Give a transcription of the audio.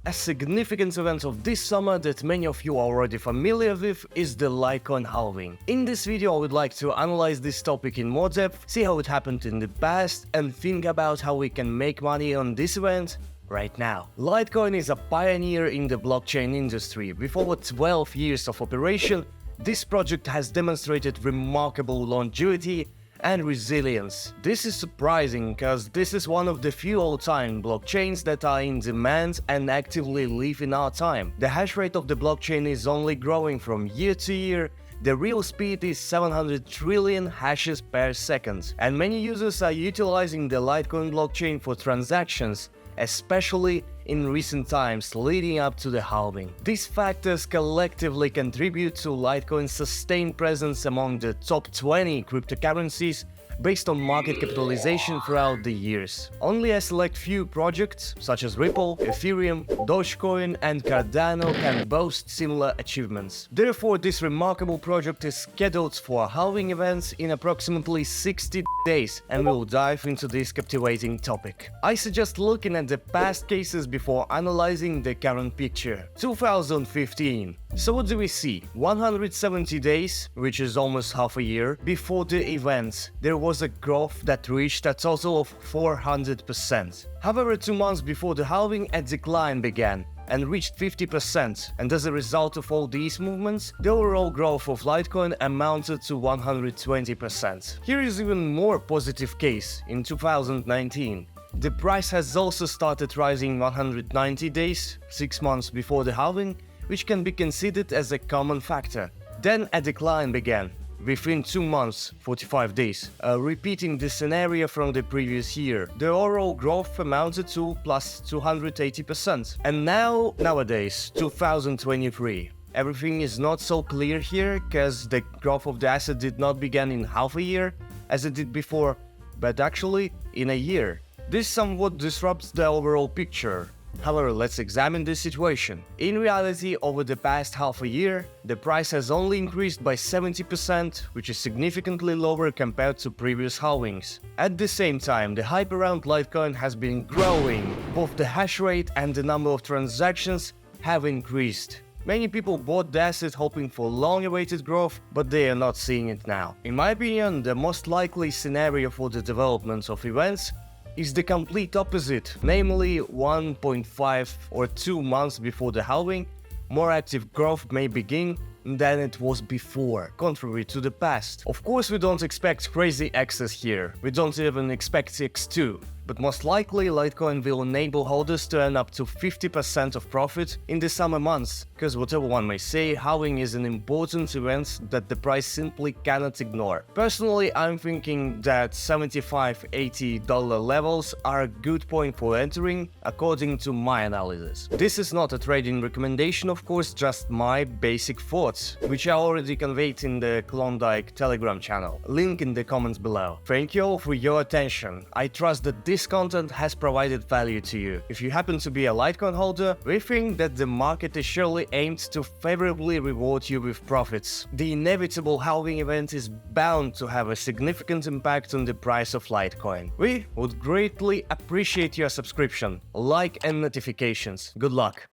A significant event of this summer that many of you are already familiar with is the Litecoin Halving. In this video I would like to analyze this topic in more depth, see how it happened in the past, and think about how we can make money on this event right now. Litecoin is a pioneer in the blockchain industry. With over 12 years of operation, this project has demonstrated remarkable longevity and resilience. This is surprising because this is one of the few all-time blockchains that are in demand and actively live in our time. The hash rate of the blockchain is only growing from year to year. The real speed is 700 trillion hashes per second, and many users are utilizing the Litecoin blockchain for transactions, especially in recent times leading up to the halving. These factors collectively contribute to Litecoin's sustained presence among the top 20 cryptocurrencies based on market capitalization throughout the years. Only a select few projects, such as Ripple, Ethereum, Dogecoin and Cardano, can boast similar achievements. Therefore, this remarkable project is scheduled for a halving event in approximately 60 days, and we'll dive into this captivating topic. I suggest looking at the past cases before analyzing the current picture. 2015. So what do we see? 170 days, which is almost half a year, before the event, there was a growth that reached a total of 400%. However, 2 months before the halving, a decline began and reached 50%, and as a result of all these movements, the overall growth of Litecoin amounted to 120%. Here is even more positive case in 2019. The price has also started rising 190 days, 6 months before the halving, which can be considered as a common factor. Then a decline began, within 2 months, 45 days, repeating the scenario from the previous year. The overall growth amounted to plus 280%. And nowadays, 2023. Everything is not so clear here, because the growth of the asset did not begin in half a year, as it did before, but actually in a year. This somewhat disrupts the overall picture. However, let's examine this situation. In reality, over the past half a year, the price has only increased by 70%, which is significantly lower compared to previous halvings. At the same time, the hype around Litecoin has been growing. Both the hash rate and the number of transactions have increased. Many people bought the asset hoping for long-awaited growth, but they are not seeing it now. In my opinion, the most likely scenario for the development of events is the complete opposite, namely 1.5 or 2 months before the halving, more active growth may begin than it was before, contrary to the past. Of course, we don't expect crazy access here, we don't even expect X2, but most likely Litecoin will enable holders to earn up to 50% of profit in the summer months, because whatever one may say, halving is an important event that the price simply cannot ignore. Personally, I'm thinking that $75–80 levels are a good point for entering, according to my analysis. This is not a trading recommendation, of course, just my basic thoughts, which I already conveyed in the Klondike Telegram channel. Link in the comments below. Thank you all for your attention. I trust that this content has provided value to you. If you happen to be a Litecoin holder, we think that the market is surely aimed to favorably reward you with profits. The inevitable halving event is bound to have a significant impact on the price of Litecoin. We would greatly appreciate your subscription, like and notifications. Good luck!